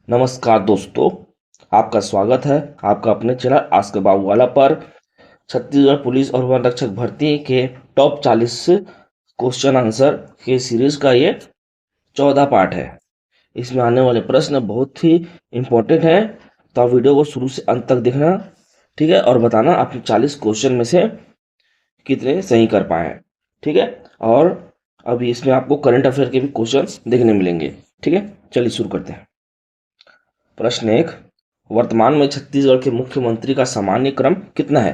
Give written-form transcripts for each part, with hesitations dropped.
नमस्कार दोस्तों, आपका स्वागत है आपका अपने चैनल आस्क बाबू वाला पर। छत्तीसगढ़ पुलिस और वन रक्षक भर्ती के टॉप 40 क्वेश्चन आंसर के सीरीज का ये 14 पार्ट है। इसमें आने वाले प्रश्न बहुत ही इम्पोर्टेंट हैं, तो आप वीडियो को शुरू से अंत तक देखना, ठीक है, और बताना आपने 40 क्वेश्चन में से कितने सही कर पाए हैं, ठीक है। और अभी इसमें आपको करंट अफेयर के भी क्वेश्चन देखने मिलेंगे, ठीक है। चलिए शुरू करते हैं। प्रश्न एक, वर्तमान में छत्तीसगढ़ के मुख्यमंत्री का सामान्य क्रम कितना है?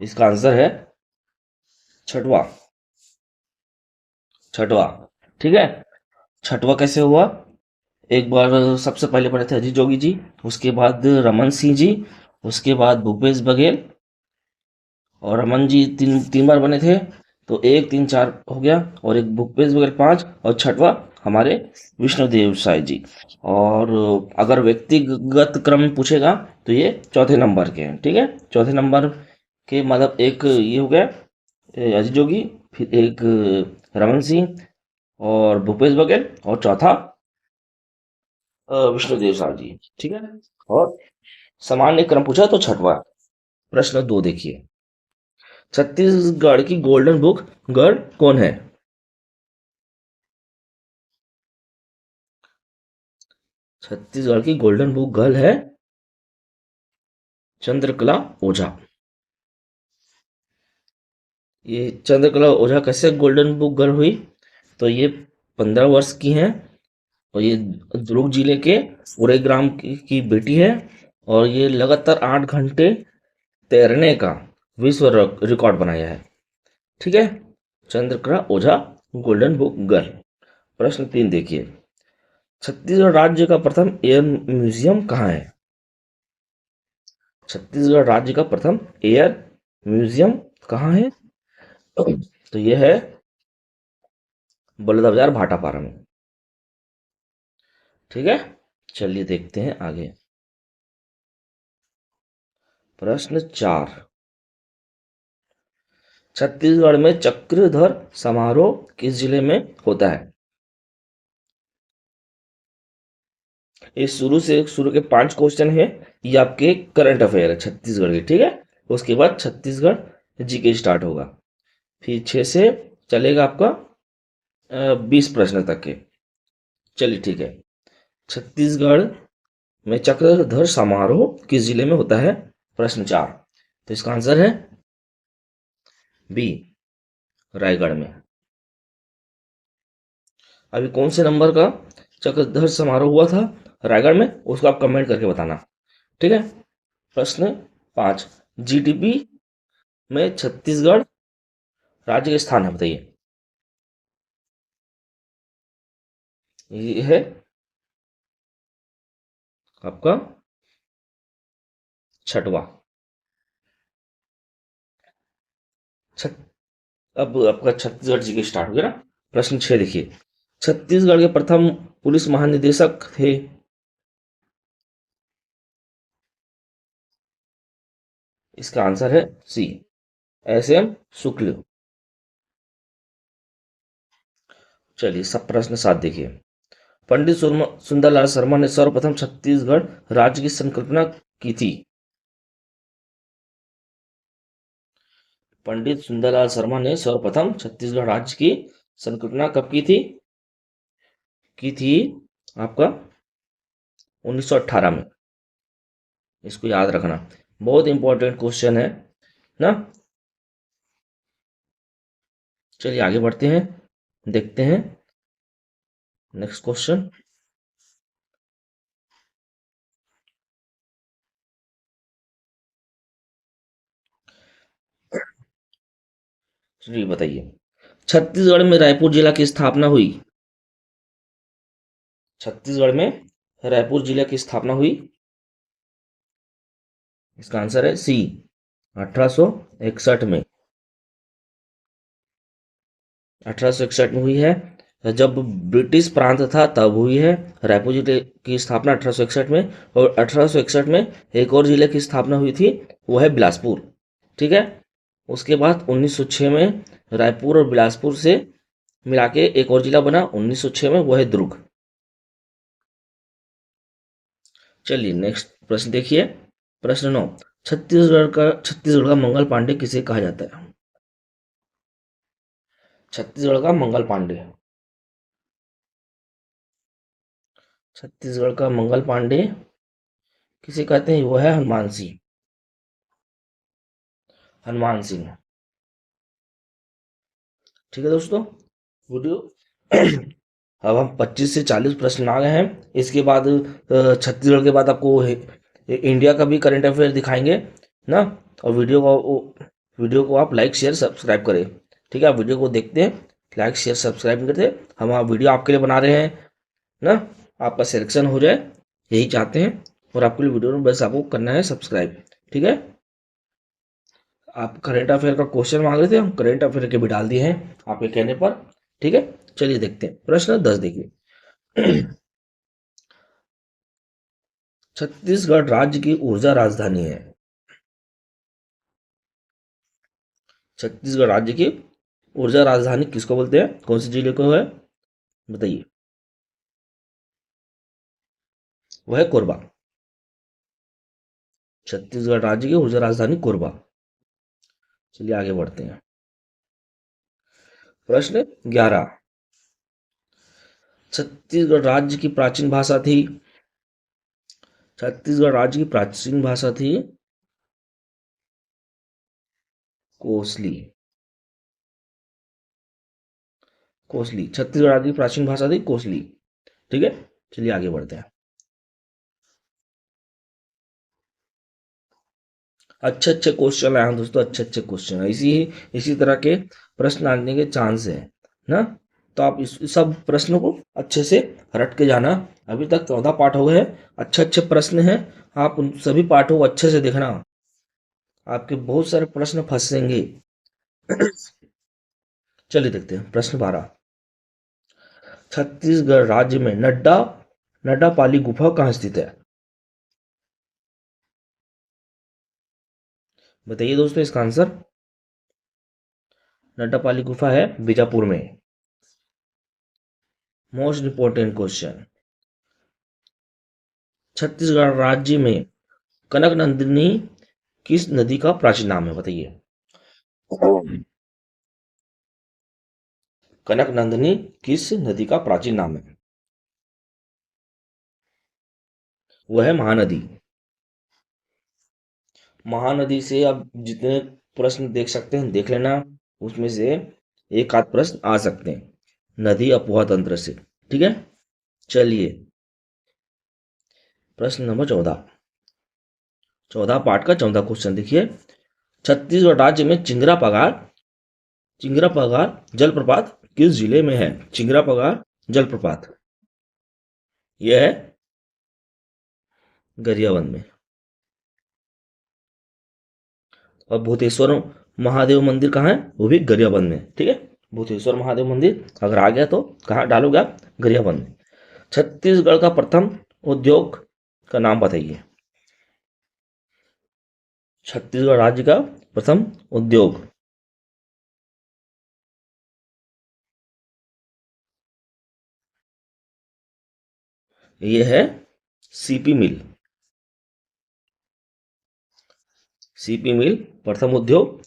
इसका आंसर है छठवा। छठवा, ठीक है। छठवा कैसे हुआ? एक बार सबसे पहले बने थे अजीत जोगी जी, उसके बाद रमन सिंह जी, उसके बाद भूपेश बघेल, और रमन जी तीन तीन बार बने थे, तो एक तीन चार हो गया, और एक भूपेश बघेल पांच, और छठवा हमारे विष्णुदेव साय जी। और अगर व्यक्तिगत क्रम पूछेगा तो ये चौथे नंबर के हैं, ठीक है। चौथे नंबर के मतलब एक ये हो गया अजीत जोगी, फिर एक रमन सिंह और भूपेश बघेल, और चौथा विष्णुदेव साय जी, ठीक है। और सामान्य क्रम पूछा तो छठवा। प्रश्न दो देखिए, छत्तीसगढ़ की गोल्डन बुक गर्ल कौन है? छत्तीसगढ़ की गोल्डन बुक गर्ल है चंद्रकला ओझा। ये चंद्रकला ओझा कैसे गोल्डन बुक गर्ल हुई? तो ये 15 वर्ष की हैं, और ये दुर्ग जिले के उरेग्राम की बेटी है, और ये लगातार 8 घंटे तैरने का विश्व रिकॉर्ड बनाया है, ठीक है। चंद्रकला ओझा गोल्डन बुक गर्ल। प्रश्न तीन देखिए, छत्तीसगढ़ राज्य का प्रथम एयर म्यूजियम कहाँ है? छत्तीसगढ़ राज्य का प्रथम एयर म्यूजियम कहाँ है? तो यह है बलौदाबाजार भाटापारा में, ठीक है। चलिए देखते हैं आगे। प्रश्न चार, छत्तीसगढ़ में चक्रधर समारोह किस जिले में होता है? ये शुरू के 5 क्वेश्चन है, ये आपके करंट अफेयर है छत्तीसगढ़ के, ठीक है। उसके बाद छत्तीसगढ़ जीके स्टार्ट होगा, फिर 6 से चलेगा आपका 20 प्रश्न तक के। चलिए ठीक है। छत्तीसगढ़ में चक्रधर समारोह किस जिले में होता है? प्रश्न चार, तो इसका आंसर है बी, रायगढ़ में। अभी कौन से नंबर का चक्रधर समारोह हुआ था रायगढ़ में, उसको आप कमेंट करके बताना, ठीक है। प्रश्न पांच, जीडीपी में छत्तीसगढ़ राज्य का स्थान है, बताइए। ये है आपका छठवा। छत अब आपका छत्तीसगढ़ जी के स्टार्ट हो गया ना। प्रश्न 6 देखिए, छत्तीसगढ़ के प्रथम पुलिस महानिदेशक थे? इसका आंसर है सी, एस एम शुक्ल। चलिए सब प्रश्न 7 देखिए, पंडित सुंदरलाल शर्मा ने सर्वप्रथम छत्तीसगढ़ राज्य की संकल्पना की थी? पंडित सुंदरलाल शर्मा ने सर्वप्रथम छत्तीसगढ़ राज्य की संकल्पना कब की थी? की थी आपका 1918 में। इसको याद रखना, बहुत इंपॉर्टेंट क्वेश्चन है ना। चलिए आगे बढ़ते हैं, देखते हैं नेक्स्ट क्वेश्चन। चलिए बताइए, छत्तीसगढ़ में रायपुर जिला की स्थापना हुई? छत्तीसगढ़ में रायपुर जिला की स्थापना हुई? इसका आंसर है सी, 1861 में। 1861 में हुई है, जब ब्रिटिश प्रांत था तब हुई है रायपुर जिले की स्थापना 1861 में। और 1861 में एक और जिले की स्थापना हुई थी, वो है बिलासपुर, ठीक है। उसके बाद 1906 में रायपुर और बिलासपुर से मिला के एक और जिला बना 1906 में, वो है दुर्ग। चलिए नेक्स्ट प्रश्न देखिए। प्रश्न 9, छत्तीसगढ़ का मंगल पांडे किसे कहा जाता है? छत्तीसगढ़ का मंगल पांडे, छत्तीसगढ़ का मंगल पांडे किसे कहते हैं? वो है हनुमान सिंह, हनुमान सिंह। ठीक है दोस्तों, वीडियो अब हम 25 से 40 प्रश्न आ गए हैं। इसके बाद छत्तीसगढ़ के बाद आपको इंडिया का भी करंट अफेयर दिखाएंगे ना। और वीडियो को आप लाइक शेयर सब्सक्राइब करें। ठीक है, आप वीडियो को देखते हैं, लाइक शेयर सब्सक्राइब करते, हम वीडियो आपके लिए बना रहे हैं ना। आपका सिलेक्शन हो जाए यही चाहते हैं, और आपके लिए वीडियो में बस आपको करना है सब्सक्राइब। ठीक है, आप करेंट अफेयर का क्वेश्चन मांग रहे थे, हम करेंट अफेयर के भी डाल दिए हैं आपके कहने पर। ठीक है, चलिए देखते हैं प्रश्न 10 देखिए। छत्तीसगढ़ राज्य की ऊर्जा राजधानी है। छत्तीसगढ़ राज्य की ऊर्जा राजधानी किसको बोलते हैं? कौन से जिले को है बताइए? वह है कोरबा। छत्तीसगढ़ राज्य की ऊर्जा राजधानी कोरबा। चलिए आगे बढ़ते हैं। प्रश्न 11, छत्तीसगढ़ राज्य की प्राचीन भाषा थी, छत्तीसगढ़ राज्य की प्राचीन भाषा थी कोसली। कोसली, छत्तीसगढ़ राज्य की प्राचीन भाषा थी कोसली। ठीक है, चलिए आगे बढ़ते हैं। अच्छे अच्छे क्वेश्चन आए हैं दोस्तों, अच्छे अच्छे क्वेश्चन है, इसी तरह के प्रश्न आने के चांस है ना। तो आप इस सब प्रश्नों को अच्छे से रट के जाना। अभी तक 14 पाठ हो गए हैं, अच्छे अच्छे प्रश्न हैं, आप उन सभी पाठों को अच्छे से देखना, आपके बहुत सारे प्रश्न फंसेंगे। चलिए देखते हैं प्रश्न 12, छत्तीसगढ़ राज्य में नड्डा नड्डा पाली गुफा कहाँ स्थित है? बताइए दोस्तों इसका आंसर। नड्डा पाली गुफा है बीजापुर में। मोस्ट इंपोर्टेंट क्वेश्चन, छत्तीसगढ़ राज्य में कनक नंदिनी किस नदी का प्राचीन नाम है? बताइए। कनक नंदिनी किस नदी का प्राचीन नाम है? वह है महानदी। महानदी से आप जितने प्रश्न देख सकते हैं देख लेना, उसमें से एक आध प्रश्न आ सकते हैं नदी अपवाह तंत्र से। ठीक है, चलिए प्रश्न नंबर 14, 14 पार्ट का 14 क्वेश्चन देखिए। छत्तीसगढ़ राज्य में चिंगरा पगार जलप्रपात किस जिले में है? चिंगरा पगार जलप्रपात, यह है गरियाबंद में। और भूतेश्वर महादेव मंदिर कहाँ है? वो भी गरियाबंद में। ठीक है, भूतेश्वर महादेव मंदिर अगर आ गया तो कहाँ डालोगे आप? गरियाबंद में। छत्तीसगढ़ का प्रथम उद्योग का नाम बताइए। छत्तीसगढ़ राज्य का प्रथम उद्योग, ये है सीपी मिल। सीपी मिल प्रथम उद्योग।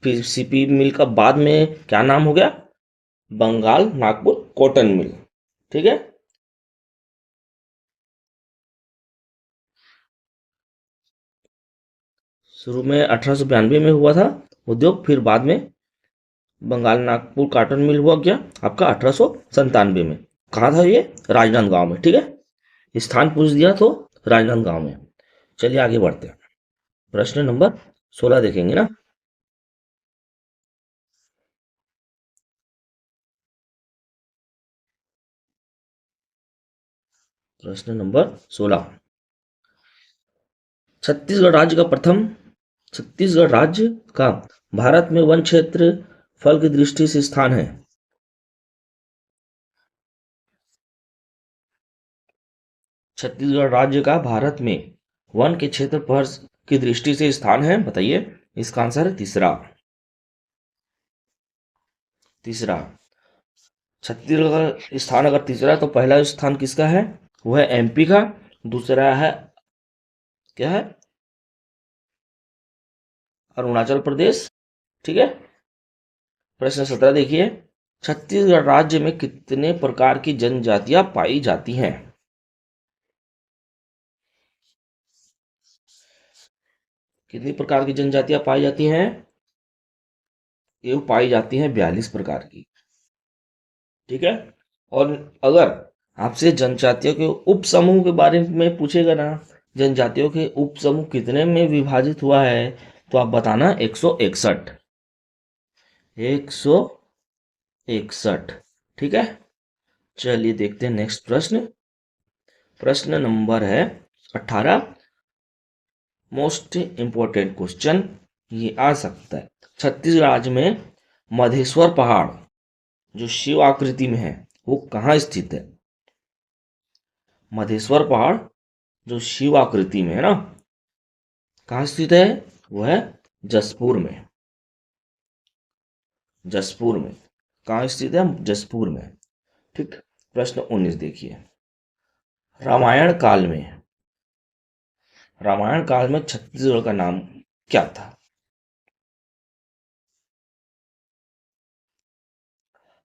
फिर सीपी मिल का बाद में क्या नाम हो गया? Bengal Nagpur cotton mill. ठीक है, शुरू में 1892 में हुआ था उद्योग, फिर बाद में बंगाल नागपुर कॉटन मिल हुआ क्या आपका 1897 में। कहाँ था ये? राजनांदगांव में। ठीक है, स्थान पूछ दिया तो राजनांदगांव में। चलिए आगे बढ़ते हैं, प्रश्न नंबर 16 देखेंगे ना। प्रश्न नंबर 16, छत्तीसगढ़ राज्य का प्रथम छत्तीसगढ़ राज्य का भारत में वन क्षेत्र फल की दृष्टि से स्थान है। छत्तीसगढ़ राज्य का भारत में वन के क्षेत्रफल की दृष्टि से स्थान है, बताइए। इसका आंसर है तीसरा। तीसरा, छत्तीसगढ़ का स्थान अगर तीसरा है तो पहला स्थान किसका है? वो है एमपी का, दूसरा है, क्या है, अरुणाचल प्रदेश। ठीक है। प्रश्न 17 देखिए, छत्तीसगढ़ राज्य में कितने प्रकार की जनजातियां पाई जाती हैं? कितनी प्रकार की जनजातियां पाई जाती हैं? ये पाई जाती हैं 42 प्रकार की। ठीक है। और अगर आपसे जनजातियों के उप समूह के बारे में पूछेगा ना, जनजातियों के उप समूह कितने में विभाजित हुआ है, तो आप बताना 161। 161। ठीक है। चलिए देखते हैं नेक्स्ट प्रश्न। प्रश्न नंबर है 18। मोस्ट इंपॉर्टेंट क्वेश्चन ये आ सकता है, छत्तीसगढ़ राज्य में मधेश्वर पहाड़ जो शिव आकृति में है वो कहाँ स्थित है? मधेश्वर पहाड़ जो शिव आकृति में है ना, कहाँ स्थित है? वो है जसपुर में। जसपुर में। कहाँ स्थित है? जसपुर में। ठीक। प्रश्न 19 देखिए, रामायण काल में, रामायण काल में छत्तीसगढ़ का नाम क्या था?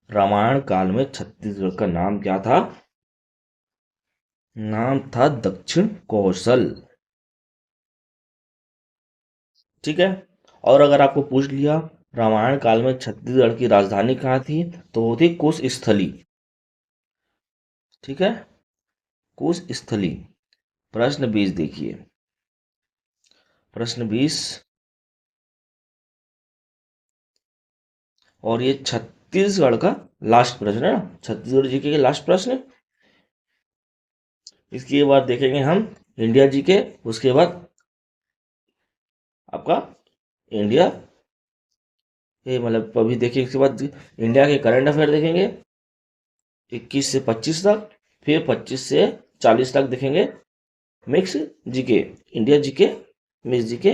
रामायण काल में छत्तीसगढ़ का नाम क्या था? नाम था दक्षिण कौशल। ठीक है। और अगर आपको पूछ लिया रामायण काल में छत्तीसगढ़ की राजधानी कहाँ थी, तो वो थी कुश स्थली। ठीक है। कुश स्थली। प्रश्न 20 देखिए, प्रश्न 20, और ये छत्तीसगढ़ का लास्ट प्रश्न है ना, छत्तीसगढ़ जीके के लास्ट प्रश्न। इसके बाद देखेंगे हम इंडिया जीके, उसके बाद आपका इंडिया, ये मतलब अभी देखिए, इसके बाद इंडिया के करंट अफेयर देखेंगे 21 से 25 तक, फिर 25 से 40 तक देखेंगे mix GK, India GK, mix GK,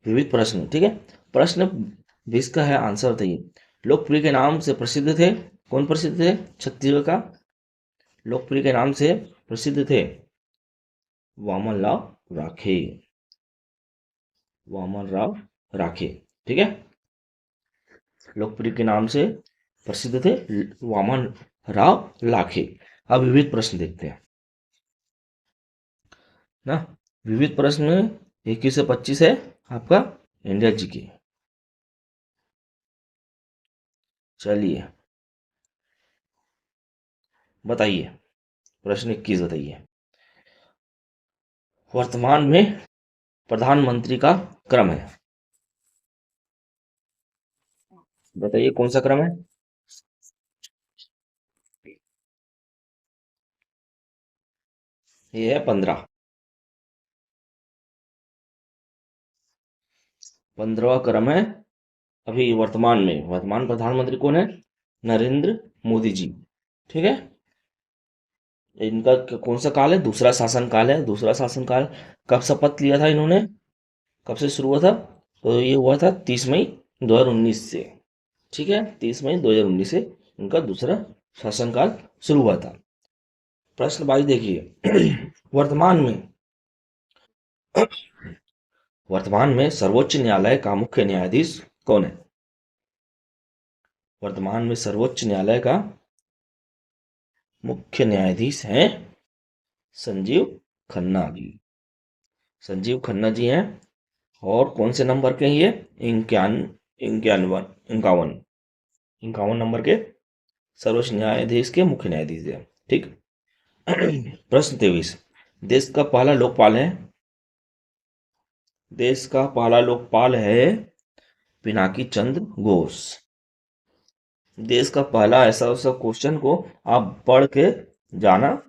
विविध प्रश्न। ठीक है। प्रश्न 20 का है आंसर बताइए, लोकप्रिय के नाम से प्रसिद्ध थे, कौन प्रसिद्ध थे छत्तीसगढ़ का? लोकप्रिय के नाम से प्रसिद्ध थे वामन राव राखे। वामन राव राखे। ठीक है। लोकप्रिय के नाम से प्रसिद्ध थे वामन राव लाखे। अब विविध प्रश्न देखते हैं ना। विविध प्रश्न में 21 से 25 है आपका इंडिया जी के। चलिए बताइए, प्रश्न 21 बताइए, वर्तमान में प्रधानमंत्री का क्रम है, बताइए कौन सा क्रम है? ये है 15। 15वां क्रम है। अभी वर्तमान प्रधानमंत्री कौन है? नरेंद्र मोदी जी। ठीक है। इनका कौन सा काल है? दूसरा शासन काल है। दूसरा शासन काल कब शपथ लिया था इन्होंने, कब से शुरू हुआ था? तो ये हुआ था 30 मई 2019 से। ठीक है। 30 मई 2019 से इनका दूसरा शासनकाल शुरू हुआ था। प्रश्न 22 देखिए, वर्तमान में, वर्तमान में सर्वोच्च न्यायालय का मुख्य न्यायाधीश कौन है? वर्तमान में सर्वोच्च न्यायालय का मुख्य न्यायाधीश हैं संजीव खन्ना जी। संजीव खन्ना जी हैं। और कौन से नंबर के हैं ये? इक्यावन, इक्यावन, इक्यावन नंबर के सर्वोच्च न्यायाधीश के मुख्य न्यायाधीश हैं। ठीक। प्रश्न 23, देश का पहला लोकपाल है, देश का पहला लोकपाल है पिनाकी चंद्र घोष। देश का पहला ऐसा उसा क्वेश्चन को आप पढ़ के जाना,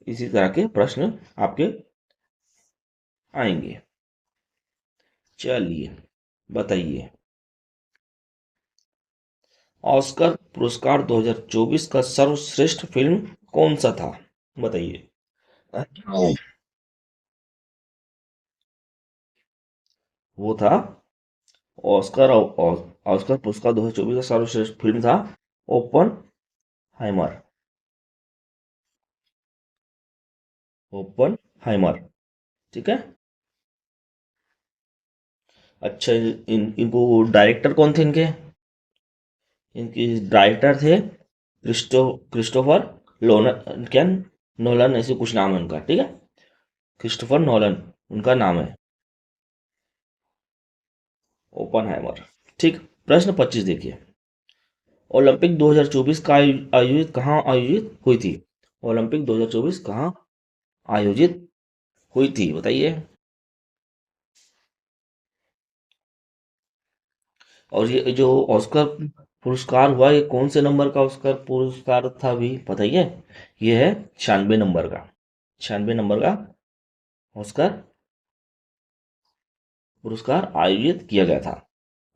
इसी तरह के प्रश्न आपके आएंगे। चलिए बताइए, ऑस्कर पुरस्कार 2024 का सर्वश्रेष्ठ फिल्म कौन सा था? बताइए। वो था ऑस्कर, ऑस्कर पुरस्कार 2024 का सर्वश्रेष्ठ फिल्म था ओपन हाइमर। ओपनहाइमर। ठीक है। अच्छा, इनको डायरेक्टर कौन थे इनके? इनके डायरेक्टर थे क्रिस्टोफर लोनन, क्या नोलन, ऐसे कुछ नाम है उनका। ठीक है, क्रिस्टोफर नोलन उनका नाम है। ओपनहाइमर। ठीक। प्रश्न 25 देखिए। ओलंपिक 2024 का आयोजित कहाँ आयोजित हुई थी? ओलंपिक 2024 कहाँ आयोजित हुई थी, बताइए। और ये जो ऑस्कर पुरस्कार हुआ, ये कौन से नंबर का ऑस्कर पुरस्कार था भी बताइए। ये है 96 नंबर का। 96 नंबर का ऑस्कर पुरस्कार आयोजित किया गया था।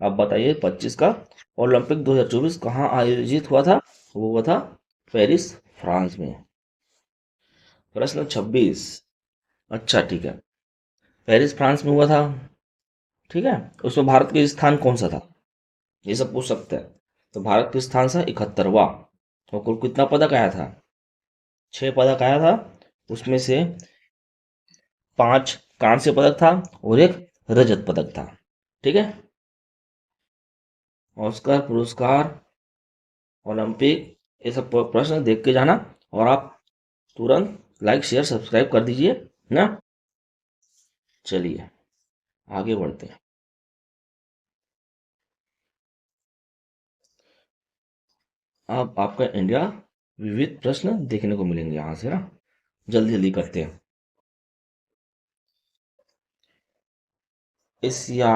अब बताइए 25 का ओलंपिक 2024 कहाँ आयोजित हुआ था? वो हुआ था पेरिस, फ्रांस में। प्रश्न 26। अच्छा ठीक है, पेरिस फ्रांस में हुआ था। ठीक है। उसमें भारत का स्थान कौन सा था, ये सब पूछ सकते हैं। तो भारत का स्थान था 71वां। और कुल कितना पदक आया था? 6 पदक आया था। उसमें से 5 कांस्य पदक था और एक रजत पदक था। ठीक है। ऑस्कर पुरस्कार, ओलंपिक, ये सब प्रश्न देख के जाना। और आप तुरंत लाइक शेयर सब्सक्राइब कर दीजिए ना। चलिए आगे बढ़ते हैं। अब आपका इंडिया विविध प्रश्न देखने को मिलेंगे यहाँ से ना। जल्दी जल्दी करते हैं। एशिया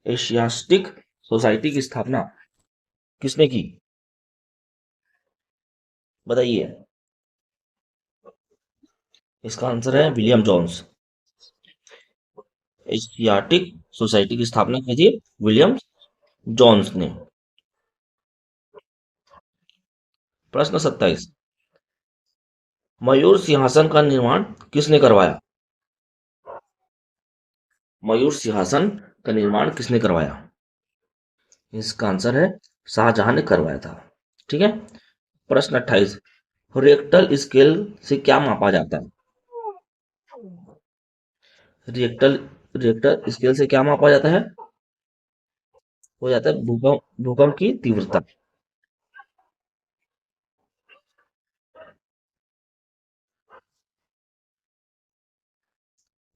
एशियास्टिक सोसाइटी की स्थापना किसने की, बताइए। इसका आंसर है विलियम जोन्स। एशियाटिक सोसाइटी की स्थापना की थी विलियम जोन्स ने। प्रश्न 27। मयूर सिंहासन का निर्माण किसने करवाया? मयूर सिंहासन का निर्माण किसने करवाया? इसका आंसर है शाहजहां ने करवाया था। ठीक है। प्रश्न 28। रिएक्टर स्केल से क्या मापा जाता है? रिएक्टर रिएक्टर स्केल से क्या मापा जाता है? हो जाता है भूकंप भूकंप की तीव्रता।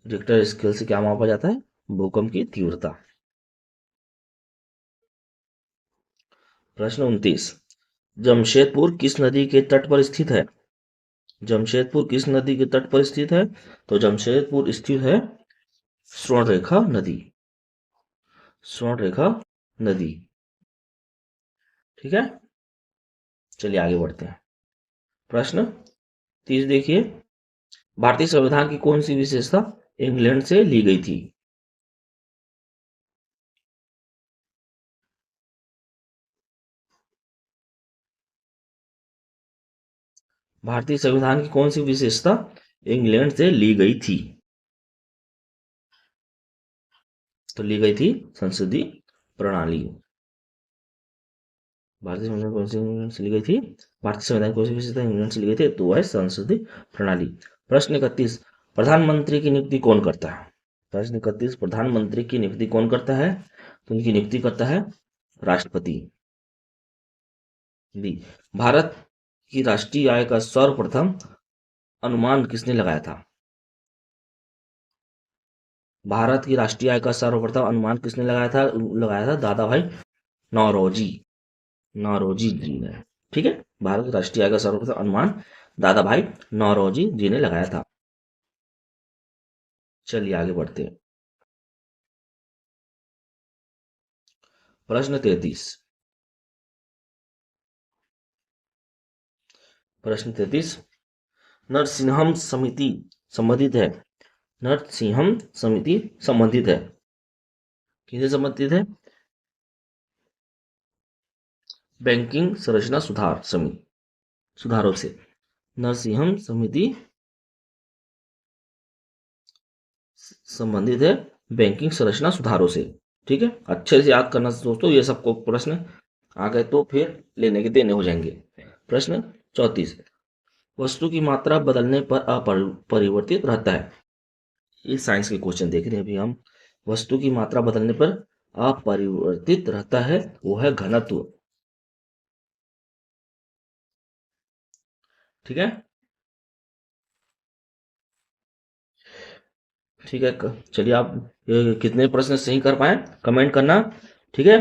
रिएक्टर स्केल से क्या मापा जाता है? भूकंप की तीव्रता। प्रश्न 29। जमशेदपुर किस नदी के तट पर स्थित है? जमशेदपुर किस नदी के तट पर स्थित है? तो जमशेदपुर स्थित है स्वर्णरेखा नदी। स्वर्णरेखा नदी। ठीक है। चलिए आगे बढ़ते हैं। प्रश्न 30 देखिए। भारतीय संविधान की कौन सी विशेषता इंग्लैंड से ली गई थी? भारतीय संविधान की कौन सी विशेषता इंग्लैंड से ली गई थी? तो ली गई थी संसदीय प्रणाली। भारतीय संविधान कौन सी इंग्लैंड से ली गई थी? भारतीय संविधान कौन सी विशेषता इंग्लैंड से ली गई थी? तो है संसदीय प्रणाली। प्रश्न 31। प्रधानमंत्री की नियुक्ति कौन करता है? प्रश्न 31। प्रधानमंत्री की नियुक्ति कौन करता है? तो उनकी नियुक्ति करता है राष्ट्रपति। बी। भारत की राष्ट्रीय आय का सर्वप्रथम अनुमान किसने लगाया था? भारत की राष्ट्रीय आय का सर्वप्रथम अनुमान किसने लगाया था दादा भाई नौरोजी। नौरोजी जी ने। ठीक है। भारत की राष्ट्रीय आय का सर्वप्रथम अनुमान दादा भाई नौरोजी जी ने लगाया था। चलिए आगे बढ़ते हैं। प्रश्न 33। प्रश्न 33। नरसिंहम समिति संबंधित है। नरसिंहम समिति संबंधित है, किससे संबंधित है? बैंकिंग संरचना सुधार समिति सुधारों से। नरसिंहम समिति संबंधित है बैंकिंग संरचना सुधारों से। ठीक है। अच्छे से याद करना दोस्तों, ये सबको प्रश्न आ गए तो फिर लेने के देने हो जाएंगे। प्रश्न 34। वस्तु की मात्रा बदलने पर अपरिवर्तित रहता है। ये साइंस के क्वेश्चन देख रहे हैं अभी हम। वस्तु की मात्रा बदलने पर अपरिवर्तित रहता है, वो है घनत्व। ठीक है, ठीक है। चलिए, आप कितने प्रश्न सही कर पाए कमेंट करना। ठीक है।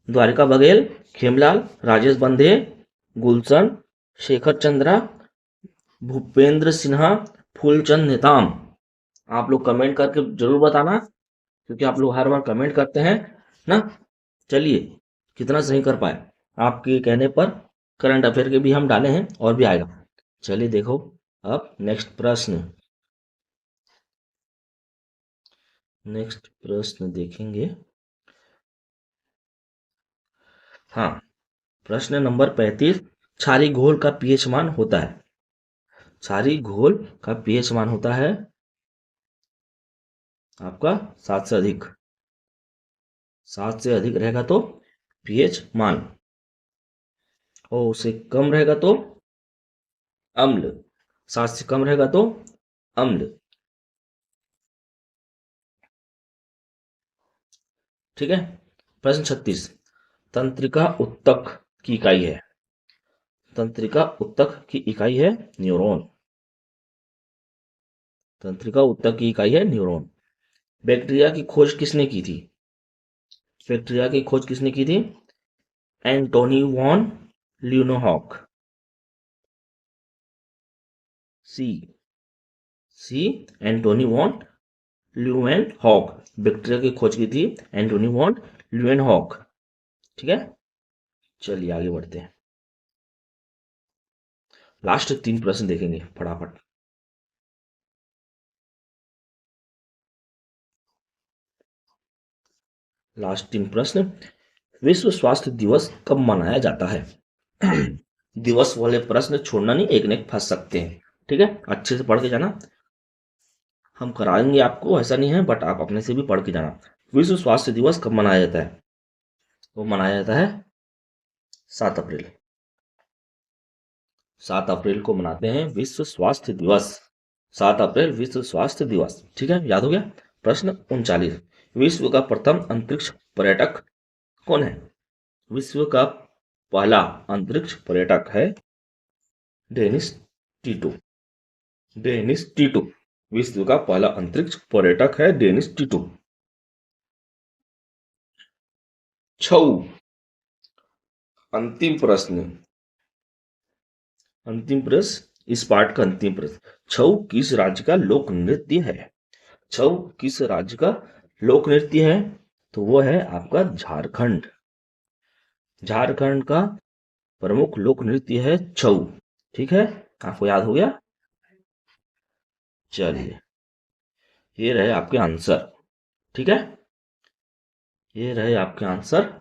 द्वारिका बघेल, खेमलाल, राजेश बंधे, गुलशन, शेखर चंद्रा, भूपेंद्र सिन्हा, फूलचंद नेताम। आप लोग कमेंट करके जरूर बताना, क्योंकि आप लोग हर बार कमेंट करते हैं ना। चलिए, कितना सही कर पाए आपके कहने पर। करंट अफेयर के भी हम डाले हैं और भी आएगा। चलिए देखो, अब नेक्स्ट प्रश्न देखेंगे। हाँ, प्रश्न नंबर 35। क्षारीय घोल का पीएच मान होता है। क्षारीय घोल का पीएच मान होता है आपका 7 से अधिक। 7 से अधिक रहेगा तो पीएच मान, और उससे कम रहेगा तो अम्ल। 7 से कम रहेगा तो अम्ल। ठीक है। प्रश्न 36। तंत्रिका उत्तक की इकाई है। तंत्रिका उत्तक की इकाई है न्यूरॉन। तंत्रिका उत्तक की इकाई है न्यूरॉन। बैक्टीरिया की खोज किसने की थी? बैक्टीरिया की खोज किसने की थी? Antonie van Leeuwenhoek. सी सी एंटोनी वॉन ल्यूएनहॉक। बैक्टीरिया की खोज की थी एंटोनी वॉन ल्यूएनहॉक। ठीक है। चलिए आगे बढ़ते हैं। लास्ट 3 प्रश्न देखेंगे फटाफट। लास्ट 3 प्रश्न। विश्व स्वास्थ्य दिवस कब मनाया जाता है? दिवस वाले प्रश्न छोड़ना नहीं, एक न एक फंस सकते हैं। ठीक है, अच्छे से पढ़ के जाना। हम कराएंगे आपको, ऐसा नहीं है, बट आप अपने से भी पढ़ के जाना। विश्व स्वास्थ्य दिवस कब मनाया जाता है? वो मनाया जाता है 7 अप्रैल। 7 अप्रैल को मनाते हैं विश्व स्वास्थ्य दिवस। 7 अप्रैल विश्व स्वास्थ्य दिवस। ठीक है, याद हो गया। प्रश्न 39। विश्व का प्रथम अंतरिक्ष पर्यटक कौन है? विश्व का पहला अंतरिक्ष पर्यटक है डेनिस टीटो। डेनिस टीटो। विश्व का पहला अंतरिक्ष पर्यटक है डेनिस टीटो। 6 अंतिम प्रश्न। अंतिम प्रश्न, इस पार्ट का अंतिम प्रश्न। छऊ किस राज्य का लोक नृत्य है? छऊ किस राज्य का लोक नृत्य है? तो वो है आपका झारखंड। झारखंड का प्रमुख लोक नृत्य है छऊ। ठीक है, आपको याद हो गया। चलिए, ये रहे आपके आंसर। ठीक है, ये रहे आपके आंसर।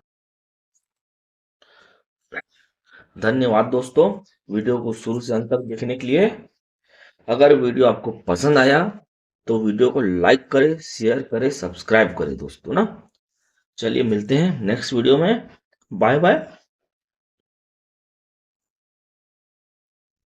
धन्यवाद दोस्तों, वीडियो को शुरू से अंत तक देखने के लिए। अगर वीडियो आपको पसंद आया तो वीडियो को लाइक करें, शेयर करें, सब्सक्राइब करें दोस्तों ना। चलिए मिलते हैं नेक्स्ट वीडियो में। Bye bye.